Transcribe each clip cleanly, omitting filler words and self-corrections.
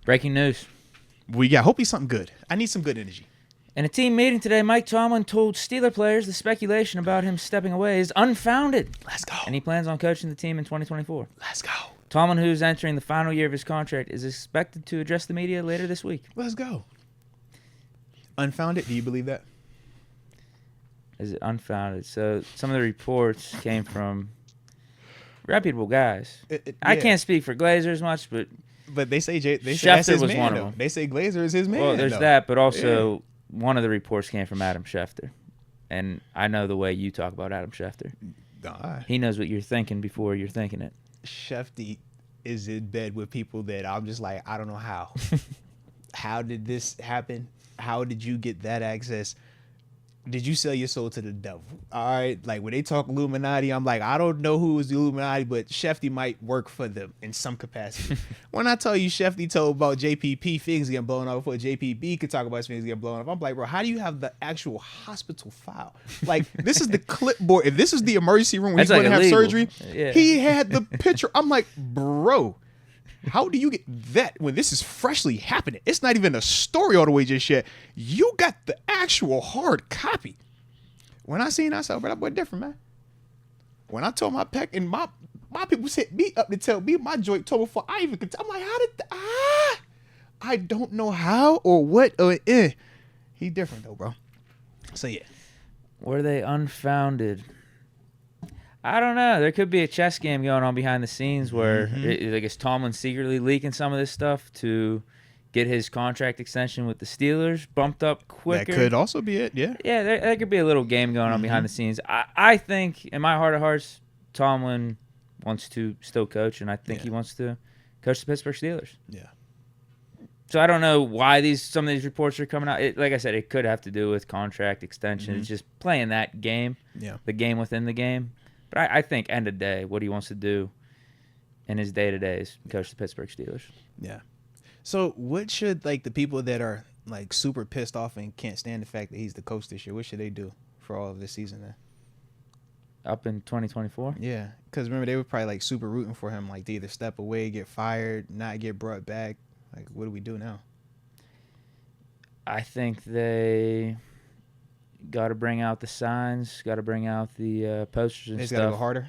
Breaking news. Hopefully something good. I need some good energy. In a team meeting today, Mike Tomlin told Steeler players the speculation about him stepping away is unfounded. Let's go. And he plans on coaching the team in 2024. Let's go. Tomlin, who's entering the final year of his contract, is expected to address the media later this week. Let's go. Unfounded? Do you believe that? Is it unfounded? So some of the reports came from reputable guys. I can't speak for Glazer as much, but they say Schefter was one of them. They say Glazer is his man. Well, there's that, but also one of the reports came from Adam Schefter. And I know the way you talk about Adam Schefter. He knows what you're thinking before you're thinking it. Schefter is in bed with people that I'm just like, I don't know how. How did this happen? How did you get that access? Did you sell your soul to the devil? All right. Like when they talk Illuminati, I'm like, I don't know who is the Illuminati, but Schefter might work for them in some capacity. When I tell you Schefter told about JPP things getting blown up before JPB could talk about his things getting blown up, I'm like, bro, how do you have the actual hospital file? Like, this is the clipboard. If this is the emergency room where he's going to have surgery, he had the picture. I'm like, bro, how do you get that when this is freshly happening? It's not even a story all the way just yet. You got the actual hard copy. When I seen that, I said, bro, that boy different, man. When I told my pack and my people hit me up to tell me my joint told before I even could. I'm like, how did I don't know how or what or He different though, bro. So yeah. Were they unfounded? I don't know. There could be a chess game going on behind the scenes where is Tomlin secretly leaking some of this stuff to get his contract extension with the Steelers bumped up quicker. That could also be it, yeah. Yeah, there could be a little game going on behind the scenes. I think, in my heart of hearts, Tomlin wants to still coach, and I think he wants to coach the Pittsburgh Steelers. Yeah. So I don't know why some of these reports are coming out. Like I said, it could have to do with contract extension. It's just playing that game, the game within the game. But I think, end of day, what he wants to do in his day-to-day is coach the Pittsburgh Steelers. Yeah. So what should, like, the people that are, like, super pissed off and can't stand the fact that he's the coach this year, what should they do for all of this season then? Up in 2024? Yeah. Because, remember, they were probably, like, super rooting for him, like, to either step away, get fired, not get brought back. Like, what do we do now? I think they got to bring out the signs, got to bring out the posters and stuff. Got to go harder?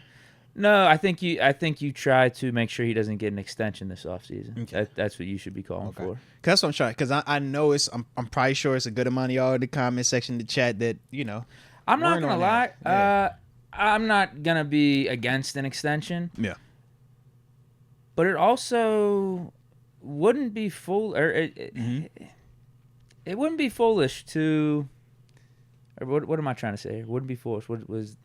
No, I think you try to make sure he doesn't get an extension this offseason. Okay. That's what you should be calling for. Cause that's what I'm trying. Because I know I'm probably sure it's a good amount of y'all in the comment section, the chat that I'm not gonna lie. Yeah. I'm not gonna be against an extension. Yeah. But it also wouldn't be it wouldn't be foolish to. Or what am I trying to say? It wouldn't be foolish. Let's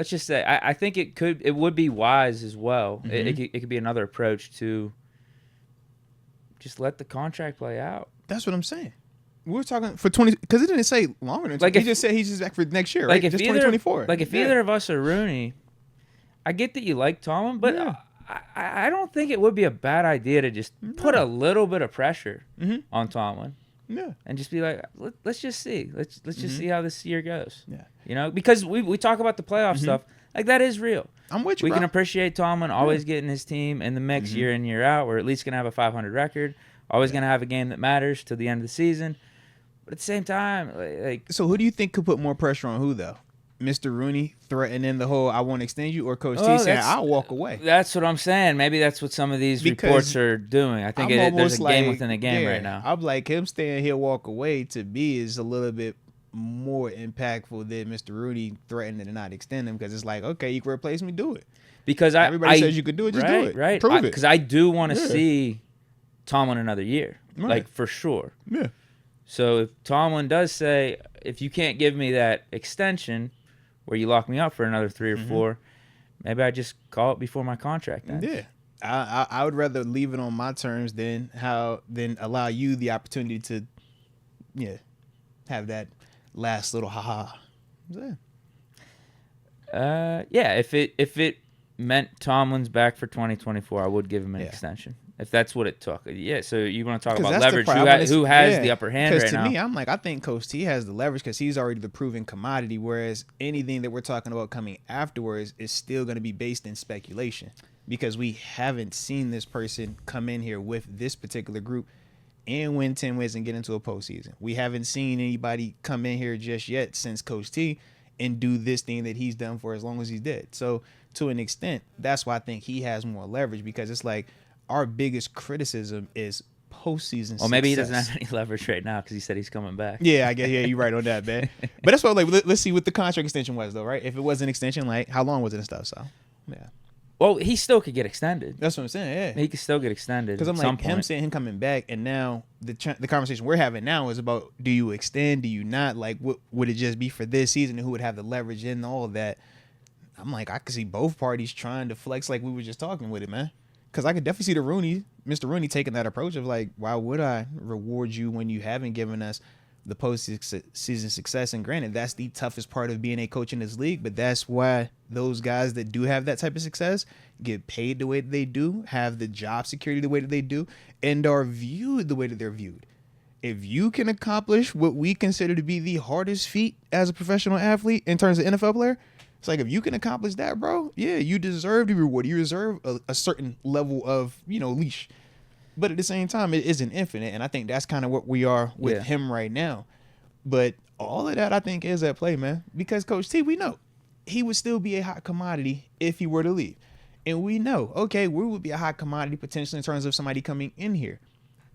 just say I think it would be wise as well. It could be another approach to just let the contract play out. That's what I'm saying. We were talking for 20 because it didn't say longer than 20. He just said he's just back for next year, right? Just 2024. Like if either of us are Rooney, I get that you like Tomlin, but I don't think it would be a bad idea to just put a little bit of pressure on Tomlin. Yeah. And just be like, let's just see. Let's just see how this year goes. Yeah. Because we talk about the playoff stuff. Like, that is real. I'm with you, We bro. can appreciate Tomlin always getting his team in the mix year in, year out. We're at least going to have a 500 record. Always going to have a game that matters till the end of the season. But at the same time, like... So who do you think could put more pressure on who, though? Mr. Rooney threatening the whole I won't extend you, or Coach T saying I'll walk away? That's what I'm saying. Maybe that's what some of these reports are doing. I think there's a game within a game right now. I'm like, him saying he'll walk away to me is a little bit more impactful than Mr. Rooney threatening to not extend him, because it's like, okay, you can replace me, do it. Because everybody says you could do it, just do it. Right. Prove it. Because I do want to see Tomlin another year, like for sure. Yeah. So if Tomlin does say, if you can't give me that extension where you lock me up for another 3 or 4, maybe I just call it before my contract ends. Yeah. I would rather leave it on my terms than allow you the opportunity to have that last little ha-ha. If it meant Tomlin's back for 2024, I would give him an extension. If that's what it took. Yeah, so you want to talk about leverage. Who has the upper hand right now? Because to me, I'm like, I think Coach T has the leverage because he's already the proven commodity, whereas anything that we're talking about coming afterwards is still going to be based in speculation. because we haven't seen this person come in here with this particular group and win 10 wins and get into a postseason. We haven't seen anybody come in here just yet since Coach T and do this thing that he's done for as long as he did. So to an extent, that's why I think he has more leverage, because it's like our biggest criticism is postseason Well, maybe success. He doesn't have any leverage right now because he said he's coming back. Yeah, I guess. Yeah, you're right on that, man. But that's what, like, let's see what the contract extension was, though, right? If it was an extension, like, how long was it and stuff? So, yeah. Well, he still could get extended. That's what I'm saying. Yeah, he could still get extended. Because I'm like, him saying him coming back, and now the conversation we're having now is about, do you extend? Do you not? Like, what would it just be for this season? And who would have the leverage in all of that? I'm like, I could see both parties trying to flex, like we were just talking with it, man. Because I could definitely see Mr. Rooney taking that approach of like, why would I reward you when you haven't given us the post-season success? And granted, that's the toughest part of being a coach in this league, but that's why those guys that do have that type of success get paid the way that they do, have the job security the way that they do, and are viewed the way that they're viewed. If you can accomplish what we consider to be the hardest feat as a professional athlete in terms of NFL player, it's like, if you can accomplish that, bro, yeah, you deserve to be rewarded. You deserve a certain level of, leash. But at the same time, it isn't infinite. And I think that's kind of what we are with him right now. But all of that, I think, is at play, man. Because Coach T, we know he would still be a hot commodity if he were to leave. And we know, okay, we would be a hot commodity potentially in terms of somebody coming in here.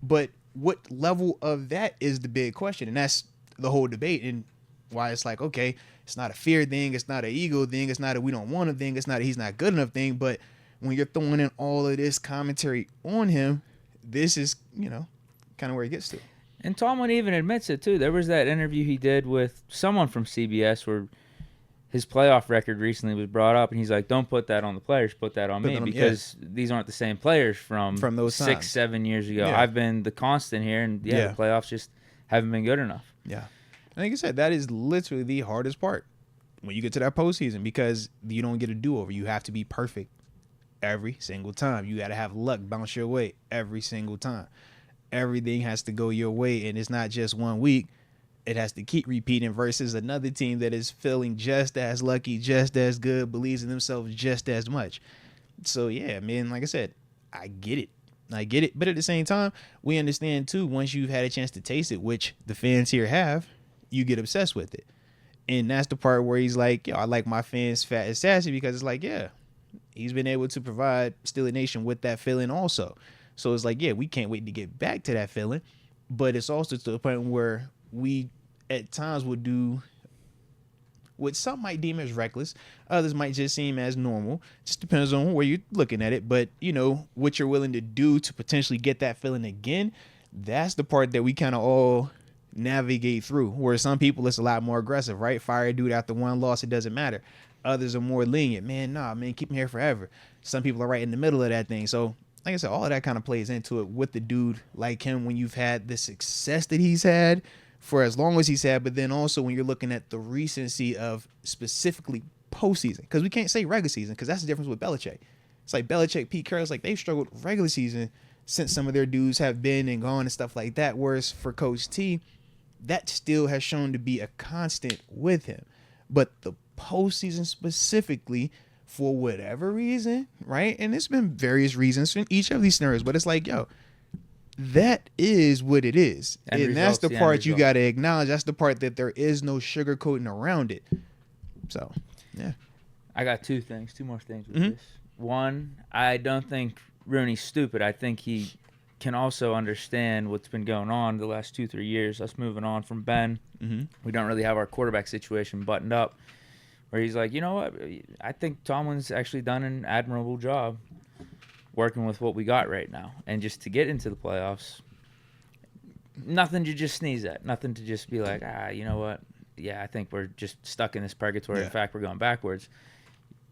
But what level of that is the big question? And that's the whole debate. And why it's like, okay, it's not a fear thing, it's not an ego thing, it's not a we don't want him thing, it's not a he's not good enough thing. But when you're throwing in all of this commentary on him, this is, kind of where he gets to. And Tomlin even admits it, too. There was that interview he did with someone from CBS where his playoff record recently was brought up, and he's like, don't put that on the players, put that on me, because these aren't the same players from those 6-7 years ago. Yeah. I've been the constant here, and the playoffs just haven't been good enough. Yeah. Like I said, that is literally the hardest part when you get to that postseason, because you don't get a do-over. You have to be perfect every single time. You got to have luck bounce your way every single time. Everything has to go your way, and it's not just 1 week. It has to keep repeating versus another team that is feeling just as lucky, just as good, believes in themselves just as much. So, yeah, man, like I said, I get it. But at the same time, we understand, too, once you've had a chance to taste it, which the fans here have, you get obsessed with it. And that's the part where he's like, I like my fans fat and sassy, because it's like, he's been able to provide Steeler Nation with that feeling also. So it's like, we can't wait to get back to that feeling. But it's also to the point where we at times will do what some might deem as reckless. Others might just seem as normal. Just depends on where you're looking at it. But, what you're willing to do to potentially get that feeling again, that's the part that we kind of all navigate through, where some people it's a lot more aggressive, right? Fire a dude after one loss, it doesn't matter. Others are more lenient. Man, keep him here forever. Some people are right in the middle of that thing. So like I said, all of that kind of plays into it with the dude like him when you've had the success that he's had for as long as he's had, but then also when you're looking at the recency of specifically postseason, because we can't say regular season, because that's the difference with Belichick. It's like Belichick, Pete Carroll's like they've struggled regular season since some of their dudes have been and gone and stuff like that, whereas for Coach T, that still has shown to be a constant with him. But the postseason specifically, for whatever reason, right? And there's been various reasons in each of these scenarios, but it's like, that is what it is. And that's the part you got to acknowledge. That's the part that there is no sugarcoating around it. So, yeah. I got two more things with this. One, I don't think Rooney's stupid. I think he can also understand what's been going on the last 2-3 years. Us moving on from Ben. We don't really have our quarterback situation buttoned up, where he's like, you know what? I think Tomlin's actually done an admirable job working with what we got right now. And just to get into the playoffs, nothing to just sneeze at. Nothing to just be like, you know what? Yeah, I think we're just stuck in this purgatory. In fact, we're going backwards.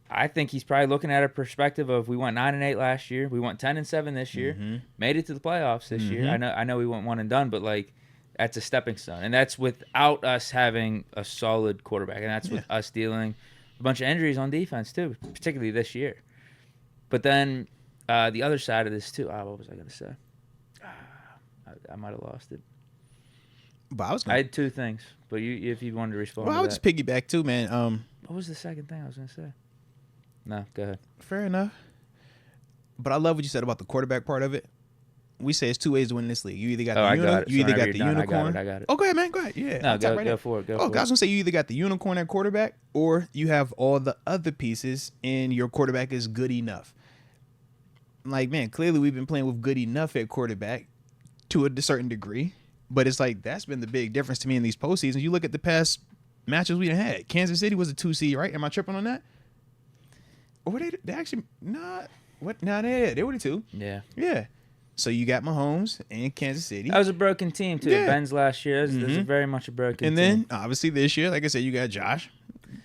I think he's probably looking at a perspective of we went 9-8 last year. We went 10-7 this year. Made it to the playoffs this year. I know we went 1 and done, but like that's a stepping stone. And that's without us having a solid quarterback. And that's with us dealing a bunch of injuries on defense too, particularly this year. But then the other side of this too. What was I going to say? I might have lost it. But I had two things, but if you wanted to respond. Well, I would just piggyback too, man. What was the second thing I was going to say? No, go ahead. Fair enough. But I love what you said about the quarterback part of it. We say it's two ways to win this league. You either got the unicorn. I got it. Oh, go ahead, man. Go ahead. Yeah. No, go for it. I was gonna say you either got the unicorn at quarterback or you have all the other pieces and your quarterback is good enough. Like, man, clearly we've been playing with good enough at quarterback to a certain degree, but it's like that's been the big difference to me in these postseasons. You look at the past matches we done had. Kansas City was a 2 seed, right? Am I tripping on that? Or were they actually not? What? No, they were the 2. Yeah. Yeah. So you got Mahomes and Kansas City. That was a broken team too. Yeah. Ben's last year. That's very much a broken team. And then obviously this year, like I said, you got Josh,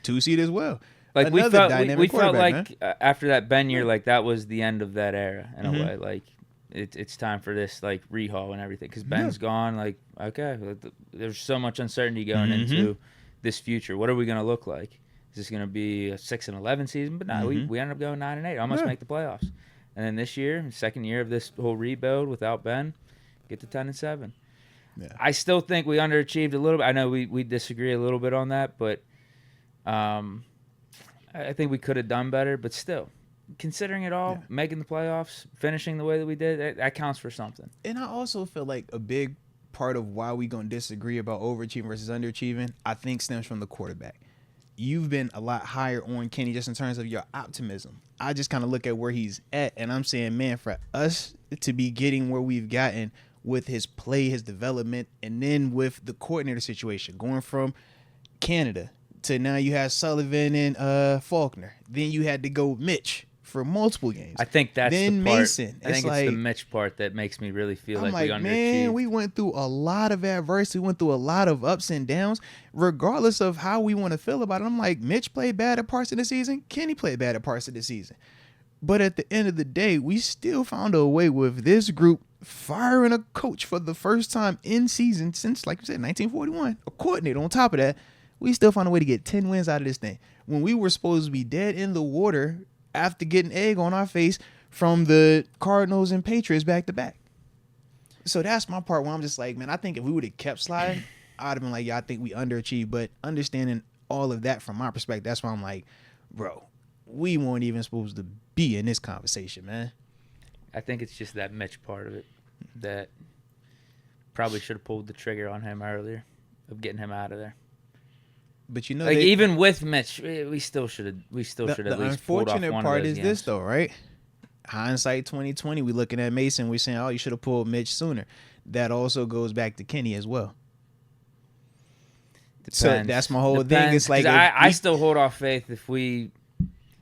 2 seed as well. Like Another we felt like man. After that Ben year, like that was the end of that era in a way. Like it's time for this like rehaul and everything because Ben's gone. Like okay, there's so much uncertainty going into this future. What are we gonna look like? Is this gonna be a 6-11 season? But no, we ended up going 9-8, almost make the playoffs. And then this year, second year of this whole rebuild without Ben, get to 10-7. Yeah. I still think we underachieved a little bit. I know we disagree a little bit on that, but I think we could have done better. But still, considering it all, making the playoffs, finishing the way that we did, that counts for something. And I also feel like a big part of why we gonna disagree about overachieving versus underachieving, I think stems from the quarterback. You've been a lot higher on Kenny just in terms of your optimism. I just kind of look at where he's at, and I'm saying, man, for us to be getting where we've gotten with his play, his development, and then with the coordinator situation, going from Canada to now you have Sullivan and Faulkner. Then you had to go Mitch for multiple games. I think that's then the part. Mason. I think it's the Mitch part that makes me really feel I'm like we underachieved. Man, we went through a lot of adversity. We went through a lot of ups and downs. Regardless of how we want to feel about it, I'm like, Mitch played bad at parts of the season. Kenny played bad at parts of the season. But at the end of the day, we still found a way with this group firing a coach for the first time in season since, like you said, 1941. A coordinator on top of that. We still found a way to get 10 wins out of this thing. When we were supposed to be dead in the water after getting egg on our face from the Cardinals and Patriots back to back. So that's my part where I'm just like, man, I think if we would have kept sliding, I'd have been like, yeah, I think we underachieved. But understanding all of that from my perspective, that's why I'm like, bro, we weren't even supposed to be in this conversation, man. I think it's just that Mitch part of it that probably should have pulled the trigger on him earlier of getting him out of there. But you know, like even with Mitch, we still should have. We still should at least pulled off one of those games. The unfortunate part is this, though, right? Hindsight 2020. We looking at Mason. We saying, oh, you should have pulled Mitch sooner. That also goes back to Kenny as well. Depends. So that's my whole thing. It's like I still hold off faith if we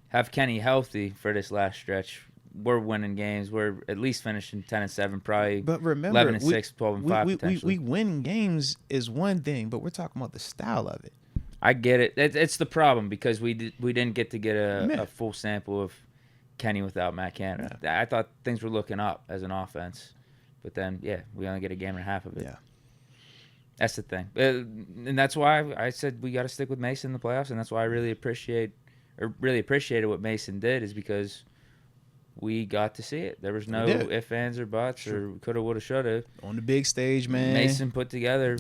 have Kenny healthy for this last stretch. We're winning games. We're at least finishing 10-7, probably. But remember, 11-6, 12-5 potentially. We win games is one thing, but we're talking about the style of it. I get it. It's the problem because we didn't get to get a full sample of Kenny without Matt Canada. Yeah. I thought things were looking up as an offense, but then we only get a game and a half of it. Yeah, that's the thing, and that's why I said we got to stick with Mason in the playoffs, and that's why I really appreciated what Mason did is because we got to see it. There was no ifs, ands, or buts, or coulda, woulda, shoulda. On the big stage, man. Mason put together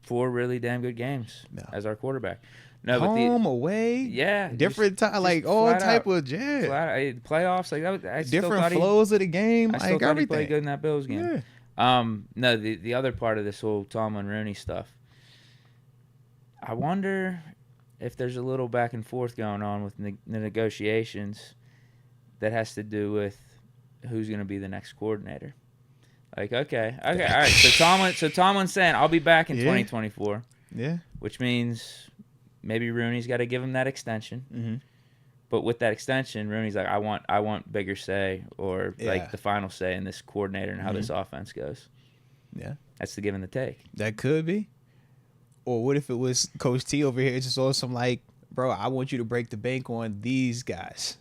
4 really damn good games as our quarterback. No, home, away, different time, like all type of playoffs, like that. I different flows of the game, I still thought he played good in that Bills game. Yeah. No, the other part of this whole Tomlin Rooney stuff. I wonder if there's a little back and forth going on with the negotiations that has to do with who's going to be the next coordinator. Like, okay, all right. So Tomlin's saying I'll be back in 2024. Yeah. Which means maybe Rooney's got to give him that extension. Mm-hmm. But with that extension, Rooney's like, I want bigger say or like the final say in this coordinator and how this offense goes. Yeah. That's the give and the take. That could be. Or what if it was Coach T over here? It's just awesome. Like, bro, I want you to break the bank on these guys.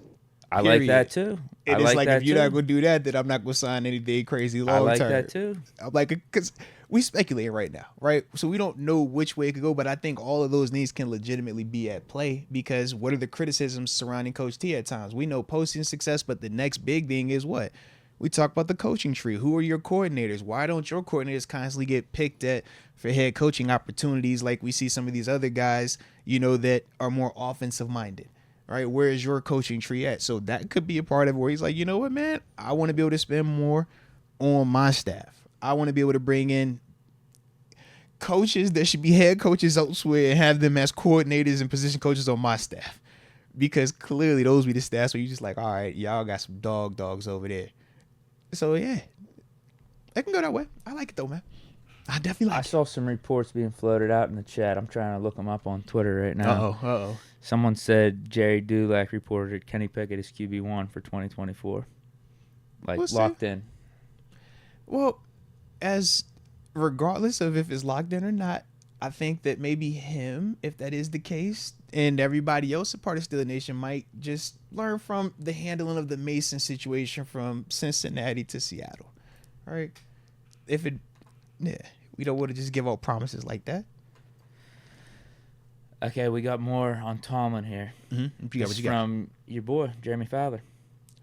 I like that too. And it's like, if you're not going to do that, then I'm not going to sign anything crazy long term. I like that too. I'm like, because we speculating right now, right? So we don't know which way it could go, but I think all of those needs can legitimately be at play because what are the criticisms surrounding Coach T at times? We know posting success, but the next big thing is what? We talk about the coaching tree. Who are your coordinators? Why don't your coordinators constantly get picked at for head coaching opportunities like we see some of these other guys, that are more offensive minded? right? Where is your coaching tree at? So that could be a part of it where he's like, you know what, man, I want to be able to spend more on my staff. I want to be able to bring in coaches that should be head coaches elsewhere and have them as coordinators and position coaches on my staff. Because clearly those be the stats where you just like, all right, y'all got some dogs over there. So yeah, it can go that way. I like it though, man. I definitely like it. I saw some reports being floated out in the chat. I'm trying to look them up on Twitter right now. Uh-oh. Someone said Jerry Dulac reported Kenny Pickett is QB1 for 2024. Like, We'll locked see. in. Well, regardless of if it's locked in or not, I think that maybe him, if that is the case, and everybody else a part of Steeler Nation might just learn from the handling of the Mason situation from Cincinnati to Seattle. All right? We don't want to just give out promises like that. Okay, we got more on Tomlin here. Mm-hmm. This is from your boy, Jeremy Fowler.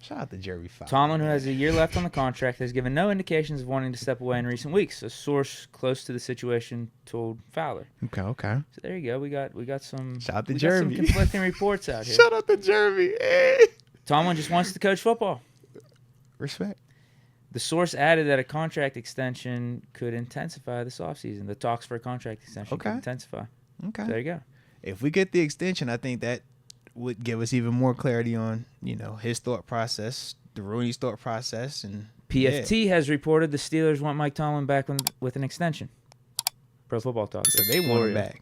Shout out to Jeremy Fowler. Tomlin, who has a year left on the contract, has given no indications of wanting to step away in recent weeks. A source close to the situation told Fowler. Okay. So there you go. We got some. Shout out to Jeremy. Got some conflicting reports out here. Shout out to Jeremy. Hey. Tomlin just wants to coach football. Respect. The source added that a contract extension could intensify this offseason. The talks for a contract extension could intensify. Okay. So there you go. If we get the extension, I think that would give us even more clarity on, his thought process, the Rooney's thought process, and PFT has reported the Steelers want Mike Tomlin back with an extension. Pro Football Talk. So they want him back.